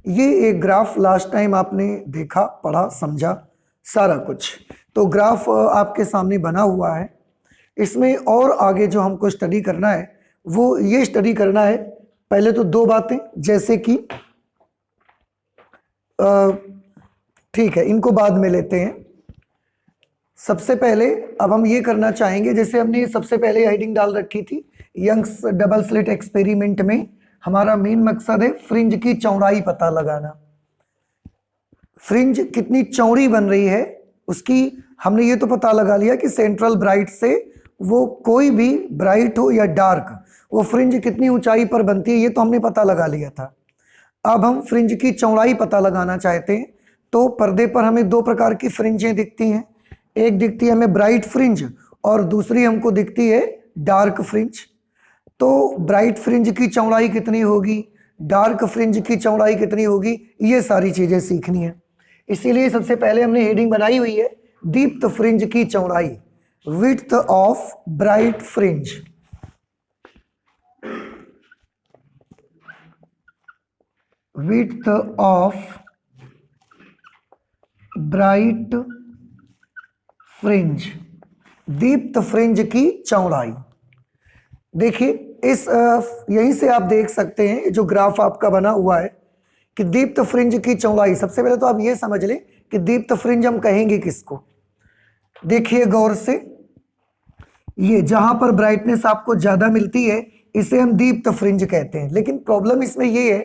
ये एक graph last time आपने देखा, पढ़ा, समझा सारा कुछ। तो ग्राफ आपके सामने बना हुआ है। इसमें और आगे जो हमको स्टडी करना है वो ये स्टडी करना है, पहले तो दो बातें, जैसे कि ठीक है, इनको बाद में लेते हैं। सबसे पहले अब हम ये करना चाहेंगे, जैसे हमने सबसे पहले हेडिंग डाल रखी थी यंग्स डबल स्लिट एक्सपेरिमेंट में हमारा मेन मकसद है फ्रिंज की चौड़ाई पता लगाना। फ्रिंज कितनी चौड़ी बन रही है उसकी हमने ये तो पता लगा लिया कि सेंट्रल ब्राइट से वो कोई भी ब्राइट हो या डार्क, वो फ्रिंज कितनी ऊंचाई पर बनती है ये तो हमने पता लगा लिया था। अब हम फ्रिंज की चौड़ाई पता लगाना चाहते हैं। तो पर्दे पर हमें दो प्रकार की फ्रिंजें दिखती हैं, एक दिखती है हमें ब्राइट फ्रिंज और दूसरी हमको दिखती है डार्क फ्रिंज। तो ब्राइट फ्रिंज की चौड़ाई कितनी होगी, डार्क फ्रिंज की चौड़ाई कितनी होगी, ये सारी चीजें सीखनी है। इसीलिए सबसे पहले हमने हेडिंग बनाई हुई है दीप्त फ्रिंज की चौड़ाई, width of bright fringe. Width of bright fringe, दीप्त फ्रिंज की चौड़ाई। देखिए इस यहीं से आप देख सकते हैं जो ग्राफ आपका बना हुआ है कि दीप्त फ्रिंज की चौड़ाई। सबसे पहले तो आप ये समझ लें कि दीप्त फ्रिंज हम कहेंगे किसको। देखिए गौर से, ये जहां पर ब्राइटनेस आपको ज्यादा मिलती है इसे हम दीप्त फ्रिंज कहते हैं। लेकिन प्रॉब्लम इसमें ये है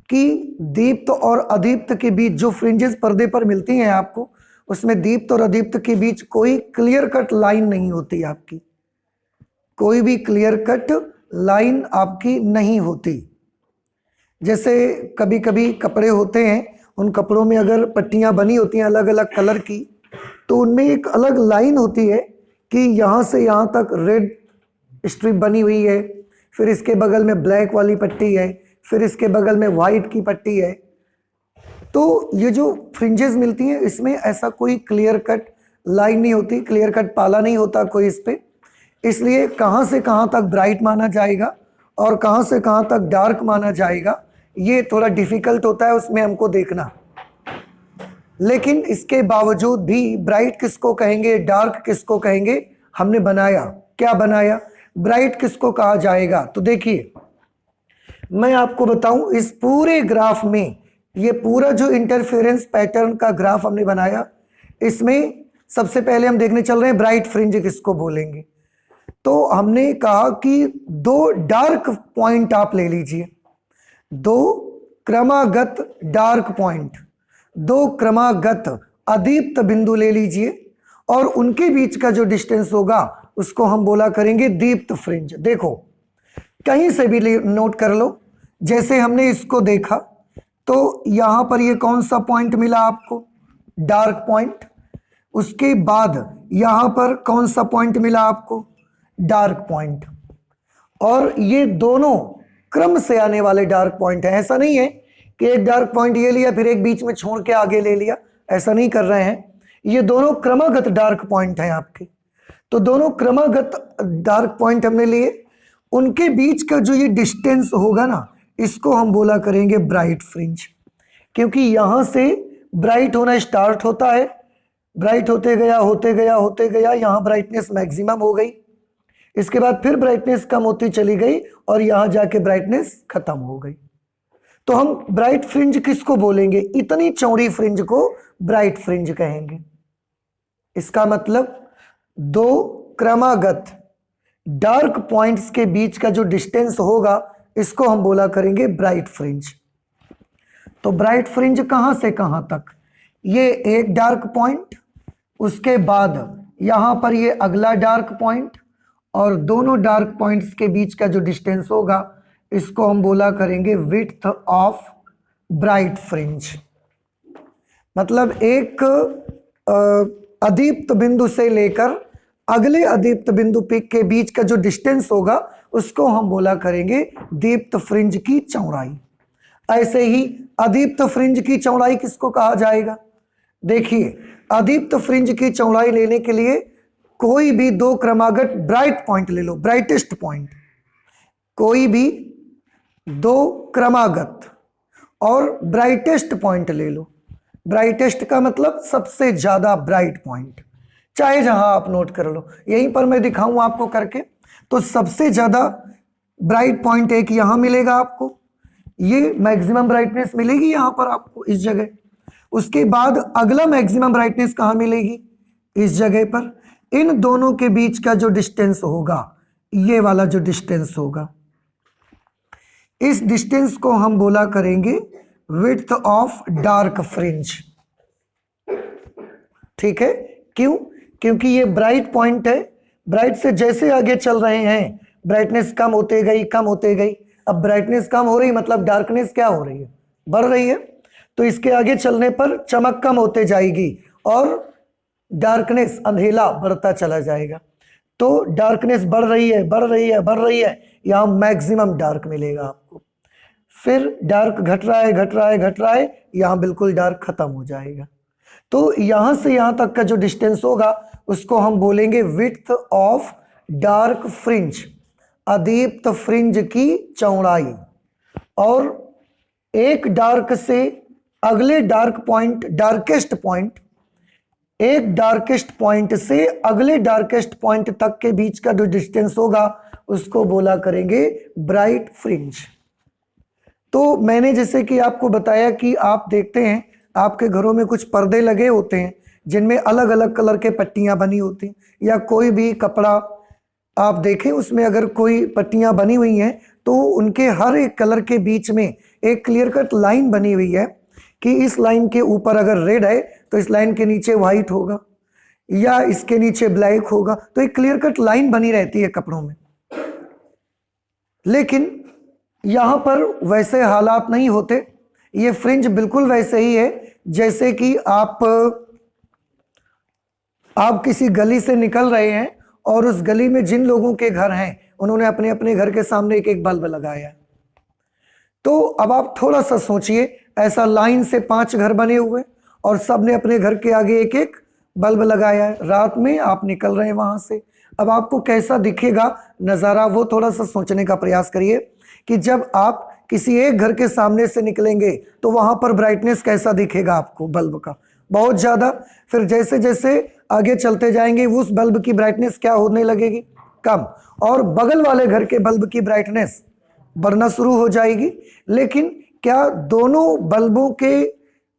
कि दीप्त और अदीप्त के बीच जो फ्रिंजेस पर्दे पर मिलती हैं आपको, उसमें दीप्त और अदीप्त के बीच कोई क्लियर कट लाइन नहीं होती आपकी, कोई भी क्लियर कट लाइन आपकी नहीं होती। जैसे कभी कभी कपड़े होते हैं, उन कपड़ों में अगर पट्टियां बनी होती हैं अलग अलग कलर की, तो उनमें एक अलग लाइन होती है कि यहाँ से यहाँ तक रेड स्ट्रिप बनी हुई है, फिर इसके बगल में ब्लैक वाली पट्टी है, फिर इसके बगल में वाइट की पट्टी है। तो ये जो फ्रिंजेस मिलती हैं इसमें ऐसा कोई क्लियर कट लाइन नहीं होती, क्लियर कट पाला नहीं होता कोई इस पे। इसलिए कहाँ से कहाँ तक ब्राइट माना जाएगा और कहाँ से कहाँ तक डार्क माना जाएगा ये थोड़ा डिफिकल्ट होता है उसमें हमको देखना। लेकिन इसके बावजूद भी ब्राइट किसको कहेंगे, डार्क किसको कहेंगे, हमने बनाया। क्या बनाया, ब्राइट किसको कहा जाएगा। तो देखिए मैं आपको बताऊं, इस पूरे ग्राफ में ये पूरा जो इंटरफेरेंस पैटर्न का ग्राफ हमने बनाया, इसमें सबसे पहले हम देखने चल रहे हैं ब्राइट फ्रिंज किसको बोलेंगे। तो हमने कहा कि दो डार्क पॉइंट आप ले लीजिए, दो क्रमागत डार्क पॉइंट, दो क्रमागत अदीप्त बिंदु ले लीजिए और उनके बीच का जो डिस्टेंस होगा उसको हम बोला करेंगे दीप्त फ्रिंज। देखो कहीं से भी नोट कर लो, जैसे हमने इसको देखा तो यहां पर ये कौन सा पॉइंट मिला आपको, डार्क पॉइंट। उसके बाद यहां पर कौन सा पॉइंट मिला आपको, डार्क पॉइंट। और ये दोनों क्रम से आने वाले डार्क पॉइंट है। ऐसा नहीं है कि एक डार्क पॉइंट ये लिया फिर एक बीच में छोड़ के आगे ले लिया, ऐसा नहीं कर रहे हैं। ये दोनों क्रमागत डार्क पॉइंट हैं आपके। तो दोनों क्रमागत डार्क पॉइंट हमने लिए, उनके बीच का जो ये डिस्टेंस होगा ना, इसको हम बोला करेंगे ब्राइट फ्रिंज। क्योंकि यहां से ब्राइट होना स्टार्ट होता है, ब्राइट होते गया होते गया होते गया, यहां ब्राइटनेस मैक्सिमम हो गई, इसके बाद फिर ब्राइटनेस कम होती चली गई और यहां जाके ब्राइटनेस खत्म हो गई। तो हम ब्राइट फ्रिंज किसको बोलेंगे, इतनी चौड़ी फ्रिंज को ब्राइट फ्रिंज कहेंगे। इसका मतलब दो क्रमागत डार्क पॉइंट्स के बीच का जो डिस्टेंस होगा इसको हम बोला करेंगे ब्राइट फ्रिंज। तो ब्राइट फ्रिंज कहां से कहां तक, ये एक डार्क पॉइंट, उसके बाद यहां पर ये अगला डार्क पॉइंट, और दोनों डार्क पॉइंट्स के बीच का जो डिस्टेंस होगा इसको हम बोला करेंगे विड्थ ऑफ ब्राइट फ्रिंज। मतलब एक अदीप्त बिंदु से लेकर अगले अदीप्त बिंदु पिक के बीच का जो डिस्टेंस होगा उसको हम बोला करेंगे दीप्त फ्रिंज की चौड़ाई। ऐसे ही अदीप्त फ्रिंज की चौड़ाई किसको कहा जाएगा। देखिए अदीप्त फ्रिंज की चौड़ाई लेने के लिए कोई भी दो क्रमागत ब्राइट पॉइंट ले लो, ब्राइटेस्ट पॉइंट, कोई भी दो क्रमागत और ब्राइटेस्ट पॉइंट ले लो। ब्राइटेस्ट का मतलब सबसे ज्यादा ब्राइट पॉइंट, चाहे जहां आप नोट कर लो, यहीं पर मैं दिखाऊं आपको करके। तो सबसे ज्यादा ब्राइट पॉइंट एक यहां मिलेगा आपको, ये मैक्सिमम ब्राइटनेस मिलेगी यहां पर आपको इस जगह। उसके बाद अगला मैक्सिमम ब्राइटनेस कहां मिलेगी, इस जगह पर। इन दोनों के बीच का जो डिस्टेंस होगा, ये वाला जो डिस्टेंस होगा, इस डिस्टेंस को हम बोला करेंगे विड्थ ऑफ डार्क फ्रिंज। ठीक है, क्यों? क्योंकि ये ब्राइट पॉइंट है, ब्राइट से जैसे आगे चल रहे हैं ब्राइटनेस कम होते गई, कम होते गई। अब ब्राइटनेस कम हो रही मतलब डार्कनेस क्या हो रही है, बढ़ रही है। तो इसके आगे चलने पर चमक कम होते जाएगी और डार्कनेस, अंधेला बढ़ता चला जाएगा। तो डार्कनेस बढ़ रही है, बढ़ रही है, बढ़ रही है, यहां मैक्सिमम डार्क मिलेगा आपको। फिर डार्क घट रहा है, घट रहा है, घट रहा है, यहां बिल्कुल डार्क खत्म हो जाएगा। तो यहां से यहां तक का जो डिस्टेंस होगा उसको हम बोलेंगे विड्थ ऑफ डार्क फ्रिंज, अदीप्त फ्रिंज की चौड़ाई। और एक डार्क से अगले डार्क पॉइंट, डार्केस्ट पॉइंट, एक डार्केस्ट पॉइंट से अगले डार्केस्ट पॉइंट तक के बीच का जो डिस्टेंस होगा उसको बोला करेंगे ब्राइट फ्रिंज। तो मैंने जैसे कि आपको बताया कि आप देखते हैं आपके घरों में कुछ पर्दे लगे होते हैं जिनमें अलग अलग कलर के पट्टियां बनी होती हैं, या कोई भी कपड़ा आप देखें उसमें अगर कोई पट्टियां बनी हुई हैं तो उनके हर एक कलर के बीच में एक क्लियर कट लाइन बनी हुई है कि इस लाइन के ऊपर अगर रेड है तो इस लाइन के नीचे व्हाइट होगा या इसके नीचे ब्लैक होगा। तो एक क्लियर कट लाइन बनी रहती है कपड़ों में। लेकिन यहां पर वैसे हालात नहीं होते, ये फ्रिंज बिल्कुल वैसे ही है जैसे कि आप किसी गली से निकल रहे हैं और उस गली में जिन लोगों के घर हैं उन्होंने अपने अपने घर के सामने एक एक बल्ब लगाया। तो अब आप थोड़ा सा सोचिए, ऐसा लाइन से 5 घर बने हुए और सब ने अपने घर के आगे एक एक बल्ब लगाया है। रात में आप निकल रहे हैं वहां से, अब आपको कैसा दिखेगा नज़ारा, वो थोड़ा सा सोचने का प्रयास करिए कि जब आप किसी एक घर के सामने से निकलेंगे तो वहां पर ब्राइटनेस कैसा दिखेगा आपको बल्ब का, बहुत ज़्यादा। फिर जैसे जैसे आगे चलते जाएंगे उस बल्ब की ब्राइटनेस क्या होने लगेगी, कम, और बगल वाले घर के बल्ब की ब्राइटनेस बढ़ना शुरू हो जाएगी। लेकिन क्या दोनों बल्बों के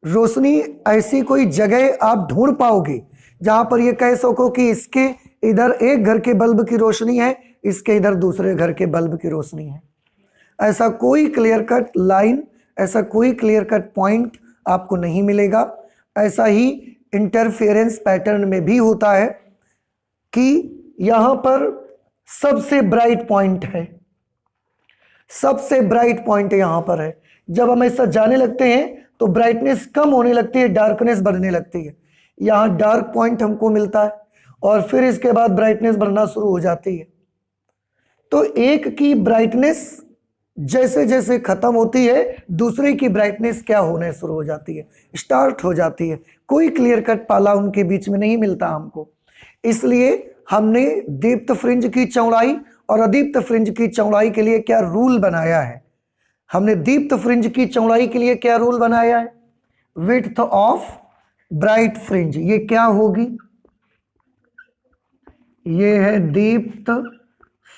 रोशनी ऐसी कोई जगह आप ढूंढ पाओगे जहां पर ये कह सको कि इसके इधर एक घर के बल्ब की रोशनी है, इसके इधर दूसरे घर के बल्ब की रोशनी है? ऐसा कोई क्लियर कट लाइन, ऐसा कोई क्लियर कट पॉइंट आपको नहीं मिलेगा। ऐसा ही इंटरफेरेंस पैटर्न में भी होता है कि यहां पर सबसे ब्राइट पॉइंट है, सबसे ब्राइट पॉइंट यहां पर है। जब हम ऐसा जाने लगते हैं तो ब्राइटनेस कम होने लगती है, डार्कनेस बढ़ने लगती है। यहां डार्क पॉइंट हमको मिलता है और फिर इसके बाद ब्राइटनेस बढ़ना शुरू हो जाती है। तो एक की ब्राइटनेस जैसे जैसे खत्म होती है दूसरे की ब्राइटनेस क्या होने शुरू हो जाती है, स्टार्ट हो जाती है। कोई क्लियर कट पाला उनके बीच में नहीं मिलता हमको। इसलिए हमने दीप्त फ्रिंज की चौड़ाई और अदीप्त फ्रिंज की चौड़ाई के लिए क्या रूल बनाया है, हमने दीप्त फ्रिंज की चौड़ाई के लिए क्या रूल बनाया है, विड्थ ऑफ ब्राइट फ्रिंज। ये क्या होगी, ये है दीप्त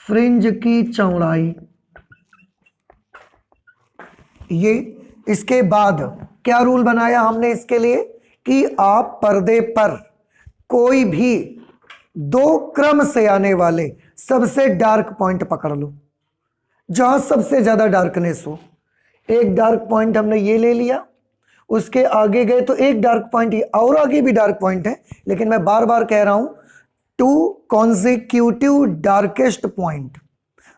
फ्रिंज की चौड़ाई। ये इसके बाद क्या रूल बनाया हमने इसके लिए कि आप पर्दे पर कोई भी 2 क्रम से आने वाले सबसे डार्क पॉइंट पकड़ लो जहां सबसे ज्यादा डार्कनेस हो। एक डार्क पॉइंट हमने ये ले लिया, उसके आगे गए तो एक डार्क पॉइंट, और आगे भी डार्क पॉइंट है, लेकिन मैं बार बार कह रहा हूं 2 कॉन्जिक्यूटिव डार्केस्ट पॉइंट,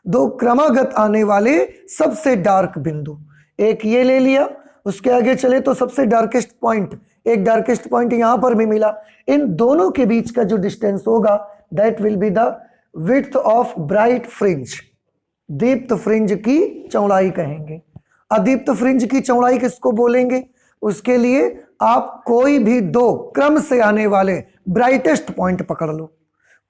2 क्रमागत आने वाले सबसे डार्क बिंदु। एक ये ले लिया, उसके आगे चले तो सबसे डार्केस्ट पॉइंट, एक डार्केस्ट पॉइंट यहां पर भी मिला। इन दोनों के बीच का जो डिस्टेंस होगा that will be the width of bright fringe, दीप्त फ्रिंज की चौड़ाई कहेंगे। अदीप्त फ्रिंज की चौड़ाई किसको बोलेंगे, उसके लिए आप कोई भी 2 क्रम से आने वाले ब्राइटेस्ट पॉइंट पकड़ लो,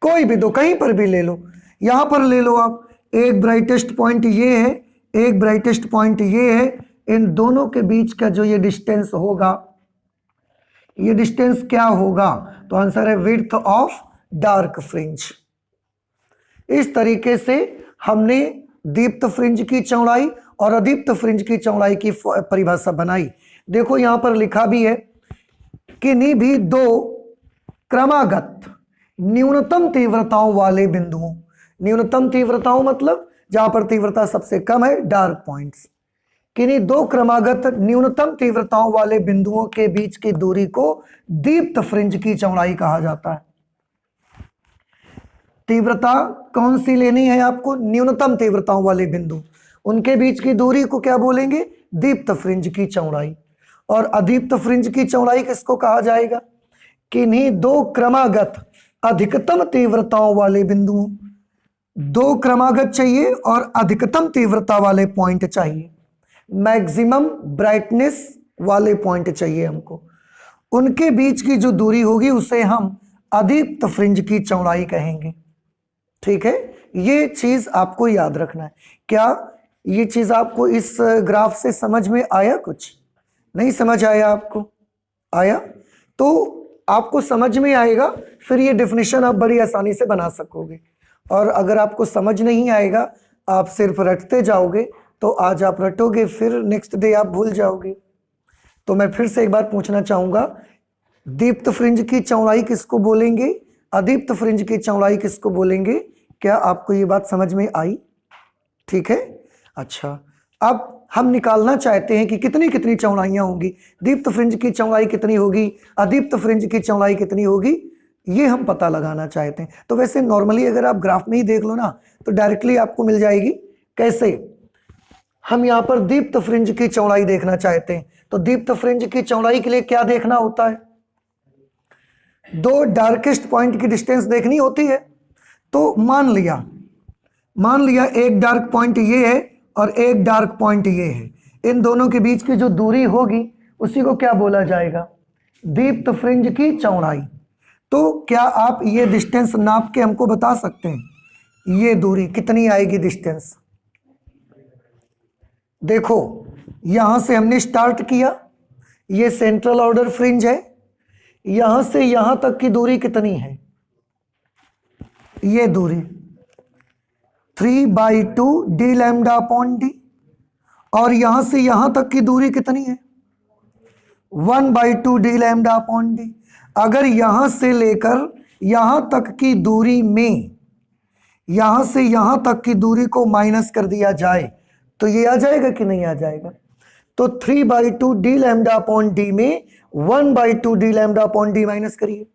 कोई भी 2, कहीं पर भी ले लो, यहां पर ले लो आप। एक ब्राइटेस्ट पॉइंट ये है, एक ब्राइटेस्ट पॉइंट ये है, इन दोनों के बीच का जो ये डिस्टेंस होगा, ये डिस्टेंस क्या होगा? तो आंसर है विड्थ ऑफ डार्क फ्रिंज। इस तरीके से हमने दीप्त फ्रिंज की चौड़ाई और अदीप्त फ्रिंज की चौड़ाई की परिभाषा बनाई। देखो यहां पर लिखा भी है, किन्हीं भी दो क्रमागत न्यूनतम तीव्रताओं वाले बिंदुओं, न्यूनतम तीव्रताओं मतलब जहां पर तीव्रता सबसे कम है, डार्क पॉइंट्स, किन्हीं दो क्रमागत न्यूनतम तीव्रताओं वाले बिंदुओं के बीच की दूरी को दीप्त फ्रिंज की चौड़ाई कहा जाता है। तीव्रता कौन सी लेनी है आपको? न्यूनतम तीव्रताओं वाले बिंदु, उनके बीच की दूरी को क्या बोलेंगे? दीप्त फ्रिंज की चौड़ाई। और अदीप्त फ्रिंज की चौड़ाई किसको कहा जाएगा? किन्हीं दो क्रमागत अधिकतम तीव्रताओं वाले बिंदुओं, दो क्रमागत चाहिए और अधिकतम तीव्रता वाले पॉइंट चाहिए, मैक्सिमम ब्राइटनेस वाले पॉइंट चाहिए हमको, उनके बीच की जो दूरी होगी उसे हम अदीप्त फ्रिंज की चौड़ाई कहेंगे। ठीक है, ये चीज आपको याद रखना है। क्या ये चीज आपको इस ग्राफ से समझ में आया? कुछ नहीं समझ आया आपको? आया तो आपको समझ में आएगा, फिर ये डेफिनेशन आप बड़ी आसानी से बना सकोगे। और अगर आपको समझ नहीं आएगा, आप सिर्फ रटते जाओगे, तो आज आप रटोगे, फिर नेक्स्ट डे आप भूल जाओगे। तो मैं फिर से एक बार पूछना चाहूंगा, दीप्त फ्रिंज की चौड़ाई किसको बोलेंगे? अदीप्त फ्रिंज की चौड़ाई किसको बोलेंगे? क्या आपको ये बात समझ में आई? ठीक है, अच्छा। अब हम निकालना चाहते हैं कि कितनी कितनी चौड़ाइयां होंगी, दीप्त फ्रिंज की चौड़ाई कितनी होगी, अदीप्त फ्रिंज की चौड़ाई कितनी होगी, ये हम पता लगाना चाहते हैं। तो वैसे नॉर्मली अगर आप ग्राफ में ही देख लो ना, तो डायरेक्टली आपको मिल जाएगी। कैसे? हम यहां पर दीप्त फ्रिंज की चौड़ाई देखना चाहते हैं, तो दीप्त फ्रिंज की चौड़ाई के लिए क्या देखना होता है? दो डार्केस्ट पॉइंट की डिस्टेंस देखनी होती है। तो मान लिया एक डार्क पॉइंट ये है और एक डार्क पॉइंट ये है, इन दोनों के बीच की जो दूरी होगी उसी को क्या बोला जाएगा? दीप्त फ्रिंज की चौड़ाई। तो क्या आप ये डिस्टेंस नाप के हमको बता सकते हैं, ये दूरी कितनी आएगी डिस्टेंस? देखो यहां से हमने स्टार्ट किया, ये सेंट्रल ऑर्डर फ्रिंज है, यहां से यहां तक की दूरी कितनी है? ये दूरी 3/2 डी लैम्डा अपॉन डी। और यहां से यहां तक की दूरी कितनी है? 1/2 डी लैम्डा अपॉन डी। अगर यहां से लेकर यहां तक की दूरी में, यहां से यहां तक की दूरी को माइनस कर दिया जाए तो ये आ जाएगा कि नहीं आ जाएगा? तो 3/2 डी लैम्डा अपॉन डी में 1/2 D lambda upon D minus करिए,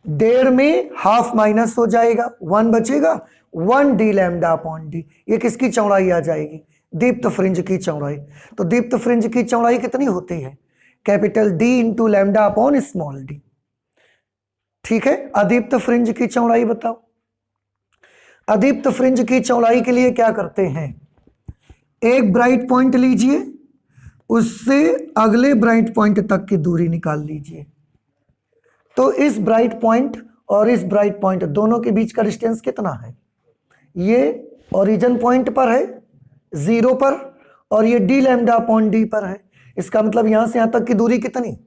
1.5 में हाफ माइनस हो जाएगा, 1 बचेगा, 1 डी लैम्डा अपॉन डी। ये किसकी चौड़ाई आ जाएगी? दीप्त फ्रिंज की चौड़ाई। तो दीप्त फ्रिंज की चौड़ाई कितनी होती है? Capital D into lambda upon small D. ठीक है, अदीप्त फ्रिंज की चौड़ाई बताओ। अदीप्त फ्रिंज की चौड़ाई के लिए क्या करते हैं? एक ब्राइट पॉइंट लीजिए, उससे अगले ब्राइट पॉइंट तक की दूरी निकाल लीजिए। तो इस ब्राइट पॉइंट और इस ब्राइट पॉइंट दोनों के बीच का डिस्टेंस कितना है? ये ओरिजिन पॉइंट पर है 0 पर, और ये डी लैम्डा अपॉन डी पर है। इसका मतलब यहां से यहां तक की दूरी कितनी?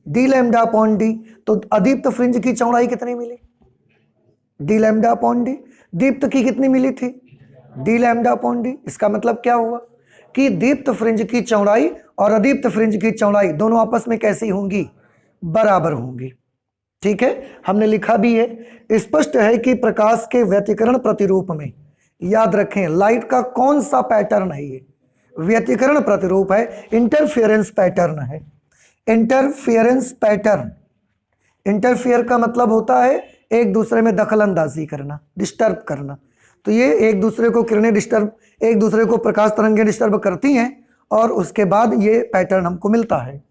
D lambda upon D. तो अदीप्त फ्रिंज की चौड़ाई कितनी मिली? D lambda upon D. दीप्त की कितनी मिली थी? D lambda upon D. इसका मतलब क्या हुआ कि दीप्त फ्रिंज की चौड़ाई और अदीप्त फ्रिंज की चौड़ाई दोनों आपस में कैसी होंगी? बराबर होंगी। ठीक है, हमने लिखा भी है। स्पष्ट है कि प्रकाश के व्यतिकरण प्रतिरूप में, याद रखें लाइट का कौन सा पैटर्न है? ये व्यतिकरण प्रतिरूप है, इंटरफेरेंस पैटर्न है। इंटरफेरेंस पैटर्न, इंटरफेयर का मतलब होता है एक दूसरे में दखल अंदाजी करना, डिस्टर्ब करना। तो ये एक दूसरे को किरणें डिस्टर्ब, एक दूसरे को प्रकाश तरंगें डिस्टर्ब करती हैं, और उसके बाद ये पैटर्न हमको मिलता है।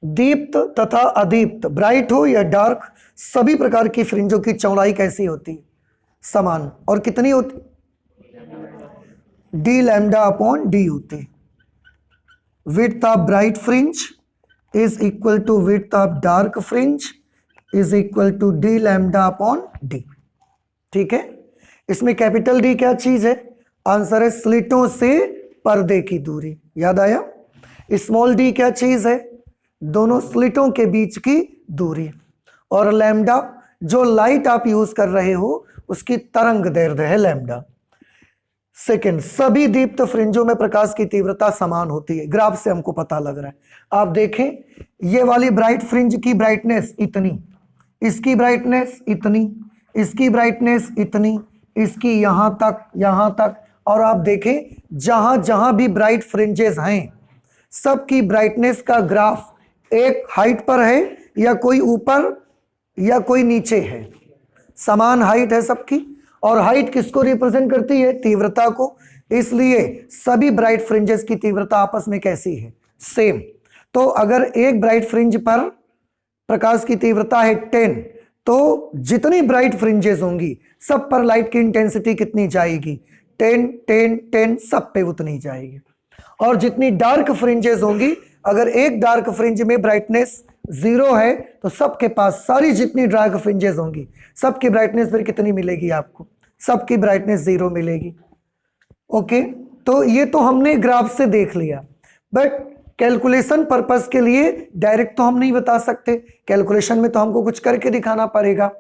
दीप्त तथा अदीप्त, ब्राइट हो या डार्क, सभी प्रकार की फ्रिंजों की चौड़ाई कैसी होती? समान। और कितनी होती? डी लैम्डा अपॉन डी होती। Width of bright fringe is equal to width of dark fringe is equal to D lambda upon d. ठीक है, इसमें कैपिटल डी क्या चीज है? आंसर है स्लिटों से पर्दे की दूरी। याद आया? स्मॉल डी क्या चीज है? दोनों स्लिटों के बीच की दूरी। और लैम्डा जो लाइट आप यूज कर रहे हो उसकी तरंग दैर्ध्य है लैम्डा। सेकंड, सभी दीप्त फ्रिंजों में प्रकाश की तीव्रता समान होती है। ग्राफ से हमको पता लग रहा है। आप देखें, ये वाली ब्राइट फ्रिंज की ब्राइटनेस इतनी, इसकी ब्राइटनेस इतनी, इसकी ब्राइटनेस इतनी, इसकी यहां तक। और आप देखें जहां जहां भी ब्राइट फ्रिंजेस हैं सबकी ब्राइटनेस का ग्राफ एक हाइट पर है या कोई ऊपर या कोई नीचे है। समान हाइट है सबकी। और हाइट किसको रिप्रेजेंट करती है? तीव्रता को। इसलिए सभी ब्राइट फ्रिंजेस की तीव्रता आपस में कैसी है? सेम। तो अगर एक ब्राइट फ्रिंज पर प्रकाश की तीव्रता है 10, तो जितनी ब्राइट फ्रिंजेस होंगी सब पर लाइट की इंटेंसिटी कितनी जाएगी? 10 10 10, सब पे उतनी जाएगी। और जितनी डार्क फ्रिंजेस होंगी, अगर एक डार्क फ्रिंज में ब्राइटनेस 0 है तो सबके पास सारी जितनी डार्क फ्रिंजेस होंगी सबकी ब्राइटनेस फिर कितनी मिलेगी आपको? सबकी ब्राइटनेस 0 मिलेगी। ओके, तो ये तो हमने ग्राफ से देख लिया, बट कैलकुलेशन पर्पस के लिए डायरेक्ट तो हम नहीं बता सकते। कैलकुलेशन में तो हमको कुछ करके दिखाना पड़ेगा।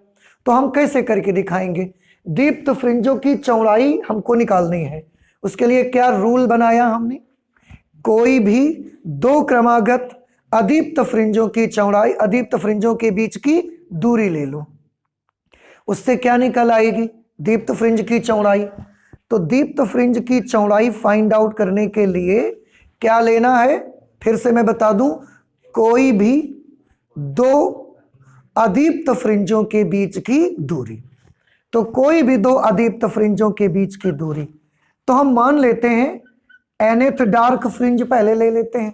तो हम कैसे करके दिखाएंगे? दीप्त फ्रिंजों की चौड़ाई हमको निकालनी है। उसके लिए क्या रूल बनाया हमने? कोई भी दो क्रमागत अदीप्त फ्रिंजों की चौड़ाई, अदीप्त फ्रिंजों के बीच की दूरी ले लो। उससे क्या निकल आएगी? दीप्त फ्रिंज की चौड़ाई। तो दीप्त फ्रिंज की चौड़ाई फाइंड आउट करने के लिए क्या लेना है? फिर से मैं बता दूं, कोई भी दो अदीप्त फ्रिंजों के बीच की दूरी। तो कोई भी दो अदीप्त फ्रिंजों के बीच की दूरी, तो हम मान लेते हैं nth डार्क फ्रिंज पहले ले लेते हैं।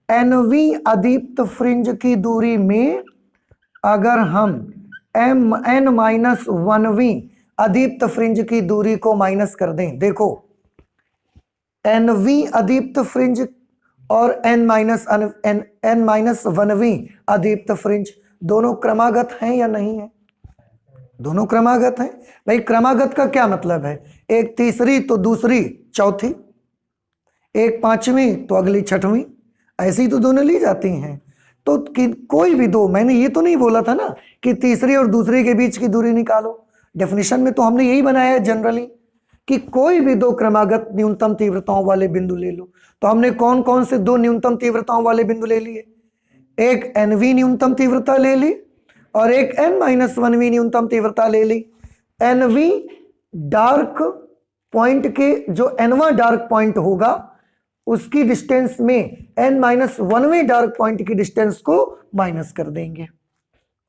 nवीं अदीप्त फ्रिंज की दूरी में अगर हम n-1वीं अदीप्त फ्रिंज की दूरी को माइनस कर दें, देखो nवीं अदीप्त फ्रिंज और n-1वीं अदीप्त फ्रिंज दोनों क्रमागत हैं या नहीं है? दोनों क्रमागत हैं। भाई क्रमागत का क्या मतलब है? एक तीसरी तो दूसरी चौथी, एक पांचवी तो अगली छठवीं, ऐसी तो दोनों ली जाती हैं। तो कोई भी दो, मैंने ये तो नहीं बोला था ना कि तीसरी और दूसरी के बीच की दूरी निकालो। डेफिनेशन में तो हमने यही बनाया है जनरली कि कोई भी दो क्रमागत न्यूनतम तीव्रताओं वाले बिंदु ले लो। तो हमने कौन कौन से दो न्यूनतम तीव्रताओं वाले बिंदु ले लिए? एक nवीं न्यूनतम तीव्रता ले ली और एक n-1वीं न्यूनतम तीव्रता ले ली। nवीं डार्क पॉइंट के जो nवां डार्क पॉइंट होगा उसकी डिस्टेंस में n-1वीं डार्क पॉइंट की डिस्टेंस को माइनस कर देंगे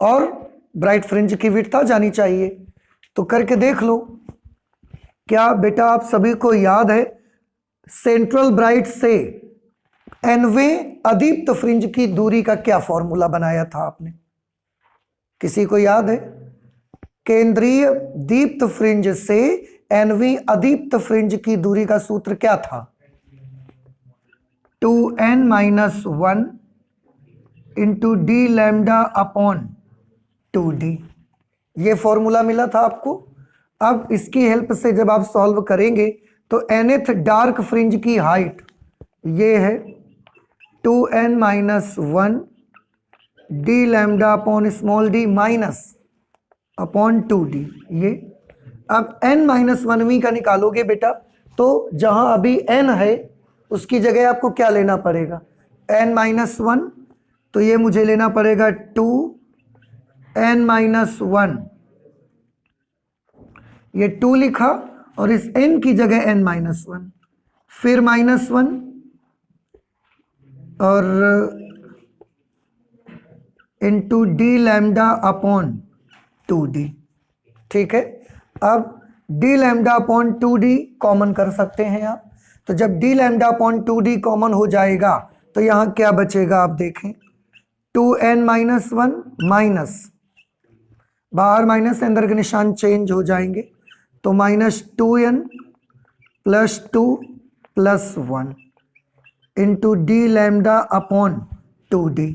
और ब्राइट फ्रिंज की विड्थ जानी चाहिए। तो करके देख लो। क्या बेटा आप सभी को याद है सेंट्रल ब्राइट से nवें अदीप्त फ्रिंज की दूरी का क्या फॉर्मूला बनाया था आपने? किसी को याद है? केंद्रीय दीप्त फ्रिंज से nवीं अदीप्त फ्रिंज की दूरी का सूत्र क्या था? 2n-1 into D lambda upon 2d। ये फॉर्मूला मिला था आपको। अब इसकी हेल्प से जब आप सॉल्व करेंगे तो nth डार्क फ्रिंज की हाइट ये है 2n-1 D lambda upon small D minus upon 2d। ये अब n-1वीं का निकालोगे बेटा, तो जहां अभी n है उसकी जगह आपको क्या लेना पड़ेगा? n-1। तो ये मुझे लेना पड़ेगा 2n-1। ये 2 लिखा और इस n की जगह n-1, फिर -1 और into D lambda upon 2d। ठीक है, अब D lambda upon 2d common कर सकते हैं आप। तो जब D lambda upon 2d common हो जाएगा तो यहां क्या बचेगा? आप देखें 2n-1 माइनस, बाहर माइनस अंदर के निशान चेंज हो जाएंगे, तो -2n + 2 + 1 into D lambda upon 2d।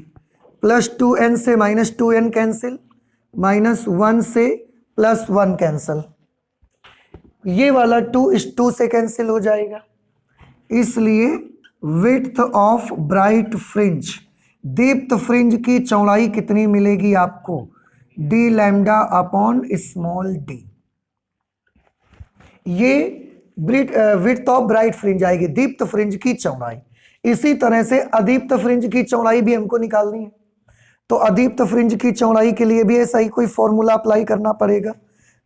+2n से -2n कैंसिल, -1 से +1 कैंसिल, ये वाला 2 इस 2 से कैंसिल हो जाएगा। इसलिए विड्थ ऑफ ब्राइट फ्रिंज, दीप्त फ्रिंज की चौड़ाई कितनी मिलेगी आपको? D lambda upon small D. ये विड्थ ऑफ ब्राइट फ्रिंज आएगी, दीप्त फ्रिंज की चौड़ाई। इसी तरह से अदीप्त फ्रिंज की चौड़ाई भी हमको निकालनी है, तो अदीप्त फ्रिंज की चौड़ाई के लिए भी ऐसा ही कोई फॉर्मूला अप्लाई करना पड़ेगा।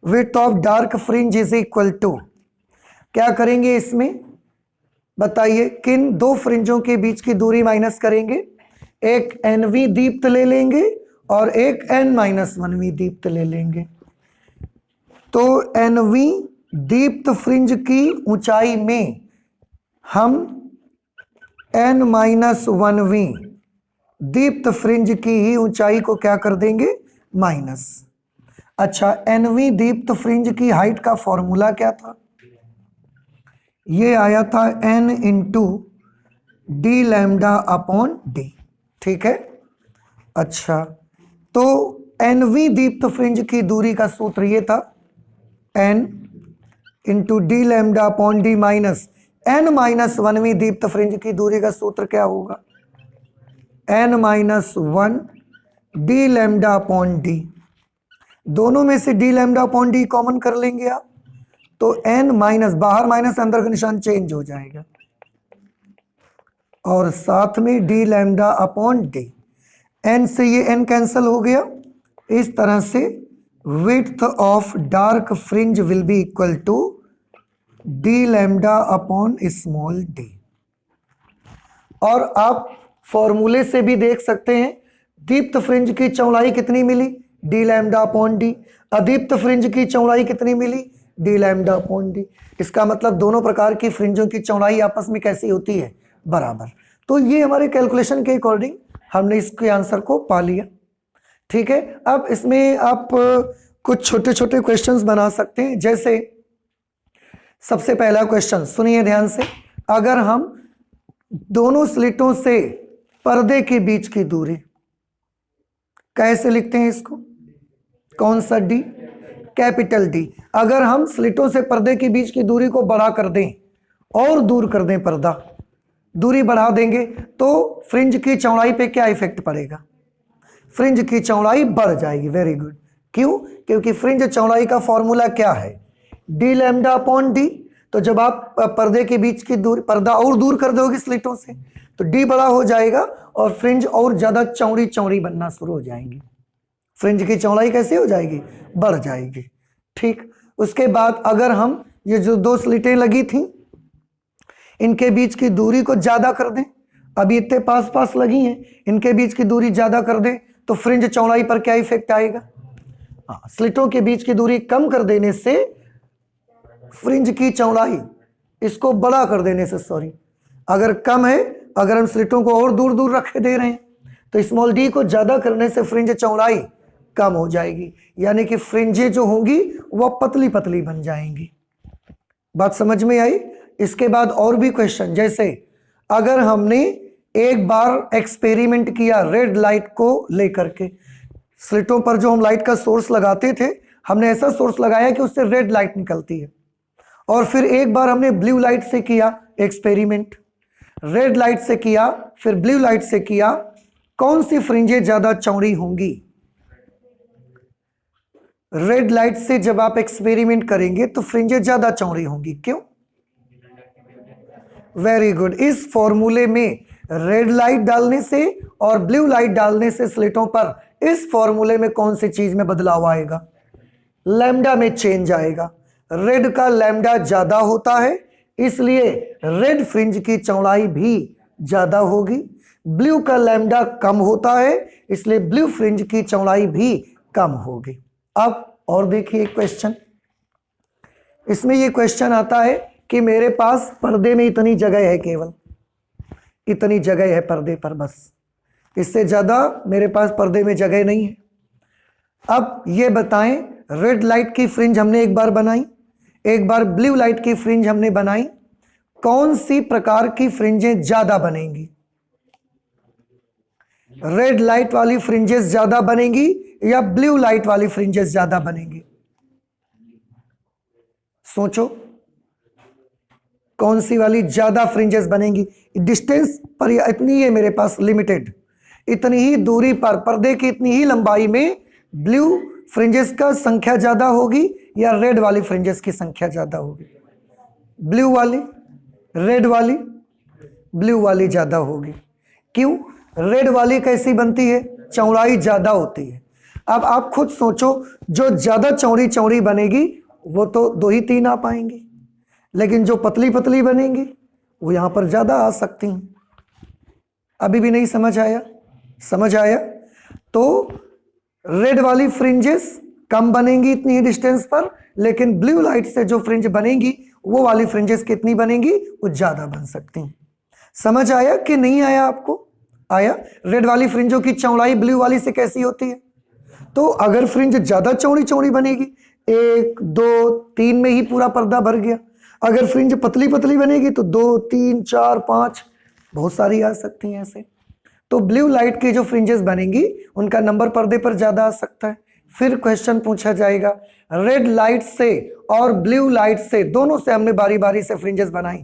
Width of dark fringe is equal to, क्या करेंगे इसमें बताइए, किन दो फ्रिंजों के बीच की दूरी माइनस करेंगे? एक एनवी दीप्त ले लेंगे और एक n-1वीं दीप्त ले लेंगे। तो एनवी दीप्त फ्रिंज की ऊंचाई में हम n-1वीं दीप्त फ्रिंज की ही ऊंचाई को क्या कर देंगे? माइनस। अच्छा, एनवी दीप्त फ्रिंज की हाइट का फॉर्मूला क्या था? ये आया था n into D lambda upon d, ठीक है। अच्छा, तो एनवी दीप्त फ्रिंज की दूरी का सूत्र ये था n into D lambda upon D minus n-1वीं दीप्त फ्रिंज की दूरी का सूत्र क्या होगा? n-1 D lambda upon D. दोनों में से D lambda upon D common कर लेंगे आप, तो n माइनस, बाहर माइनस अंदर का निशान चेंज हो जाएगा, और साथ में D lambda upon D. n से ये n कैंसिल हो गया। इस तरह से width of dark fringe will be equal to D lambda upon small d. और आप फॉर्मूले से भी देख सकते हैं दीप्त फ्रिंज की चौड़ाई कितनी मिली? D lambda upon D. अदीप्त फ्रिंज की चौड़ाई कितनी मिली? D lambda upon D. इसका मतलब दोनों प्रकार की फ्रिंजों की चौड़ाई आपस में कैसी होती है? बराबर। तो ये हमारे कैलकुलेशन के अकॉर्डिंग हमने इसके आंसर को पा लिया, ठीक है। अब इसमें आप कुछ छोटे छोटे क्वेश्चंस बना सकते हैं। जैसे सबसे पहला क्वेश्चन सुनिए ध्यान से, अगर हम दोनों स्लिटों से पर्दे के बीच की दूरी कैसे लिखते हैं इसको? कौन सा डी? Capital D. अगर हम स्लिटों से पर्दे के बीच की दूरी को बढ़ा कर दें और दूर कर दें, पर्दा दूरी बढ़ा देंगे तो फ्रिंज की चौड़ाई पे क्या इफेक्ट पड़ेगा? फ्रिंज की चौड़ाई बढ़ जाएगी। Very good. क्यों? क्योंकि फ्रिंज चौड़ाई का फॉर्मूला क्या है? D lambda upon D. तो जब आप पर्दे के बीच की दूरी, पर्दा और दूर कर दोगे स्लिटों से, तो डी बड़ा हो जाएगा और फ्रिंज और ज्यादा चौड़ी चौड़ी बनना शुरू हो जाएंगी। फ्रिंज की चौड़ाई कैसी हो जाएगी? बढ़ जाएगी, ठीक। उसके बाद अगर हम ये जो दो स्लिटें लगी थी इनके बीच की दूरी को ज्यादा कर दें, अभी इतने पास पास लगी हैं, इनके बीच की दूरी ज्यादा कर दें तो फ्रिंज चौड़ाई पर क्या इफेक्ट आएगा? स्लिटों के बीच की दूरी कम कर देने से फ्रिंज की चौड़ाई, इसको बड़ा कर देने से, सॉरी, अगर कम है, अगर हम स्लिटों को और दूर दूर रखे दे रहे हैं तो स्मॉल डी को ज्यादा करने से फ्रिंज चौड़ाई कम हो जाएगी, यानी कि फ्रिंजें जो होंगी वह पतली पतली बन जाएंगी। बात समझ में आई? इसके बाद और भी क्वेश्चन, जैसे अगर हमने एक बार एक्सपेरिमेंट किया रेड लाइट को लेकर के, स्लिटों पर जो हम लाइट का सोर्स लगाते थे, हमने ऐसा सोर्स लगाया कि उससे रेड लाइट निकलती है, और फिर एक बार हमने ब्लू लाइट से किया एक्सपेरिमेंट, रेड लाइट से किया फिर ब्लू लाइट से किया, कौन सी फ्रिंजें ज्यादा चौड़ी होंगी? रेड लाइट से जब आप एक्सपेरिमेंट करेंगे तो फ्रिंजें ज्यादा चौड़ी होंगी। क्यों? Very good. इस फॉर्मूले में रेड लाइट डालने से और ब्लू लाइट डालने से स्लिटों पर इस फॉर्मूले में कौन सी चीज में बदलाव आएगा? लैम्डा में चेंज आएगा। रेड का लैम्डा ज्यादा होता है इसलिए रेड फ्रिंज की चौड़ाई भी ज्यादा होगी, ब्लू का लैम्डा कम होता है इसलिए ब्लू फ्रिंज की चौड़ाई भी कम होगी। अब और देखिए क्वेश्चन, इसमें ये क्वेश्चन आता है कि मेरे पास पर्दे में इतनी जगह है, केवल इतनी जगह है पर्दे पर, बस इससे ज्यादा मेरे पास पर्दे में जगह नहीं है। अब ये बताएं, रेड लाइट की फ्रिंज हमने एक बार बनाई, एक बार ब्लू लाइट की फ्रिंज हमने बनाई, कौन सी प्रकार की फ्रिंजें ज्यादा बनेंगी? रेड लाइट वाली फ्रिंजेस ज्यादा बनेंगी या ब्लू लाइट वाली फ्रिंजेस ज्यादा बनेंगी? सोचो कौन सी वाली ज्यादा फ्रिंजेस बनेंगी? डिस्टेंस पर इतनी है मेरे पास लिमिटेड, इतनी ही दूरी पर पर्दे की इतनी ही लंबाई में ब्लू फ्रिंजेस का संख्या ज्यादा होगी या रेड वाली फ्रिंजेस की संख्या ज्यादा होगी? ब्लू वाली, रेड वाली? ब्लू वाली ज्यादा होगी। क्यों? रेड वाली कैसी बनती है? चौड़ाई ज्यादा होती है। अब आप खुद सोचो, जो ज्यादा चौड़ी चौड़ी बनेगी वो तो 2 ही 3 आ पाएंगी, लेकिन जो पतली पतली बनेंगी वो यहां पर ज्यादा आ सकती हैं। अभी भी नहीं समझ आया? समझ आया? तो रेड वाली फ्रिंजेस कम बनेंगी इतनी ही डिस्टेंस पर, लेकिन ब्लू लाइट से जो फ्रिंज बनेंगी वो वाली फ्रिंजेस कितनी बनेंगी? वो ज्यादा बन सकती हैं। समझ आया कि नहीं आया आपको? आया? रेड वाली फ्रिंजों की चौड़ाई ब्लू वाली से कैसी होती है? तो अगर फ्रिंज ज्यादा चौड़ी चौड़ी बनेगी, 1 2 3 में ही पूरा पर्दा भर गया। अगर फ्रिंज पतली पतली बनेगी तो 2 3 4 5 बहुत सारी आ सकती हैं ऐसे। तो ब्लू लाइट की जो फ्रिंजेस बनेंगी उनका नंबर पर्दे पर ज्यादा आ सकता है। फिर क्वेश्चन पूछा जाएगा, रेड लाइट से और ब्लू लाइट से, दोनों से हमने बारी बारी से फ्रिंजेस बनाई,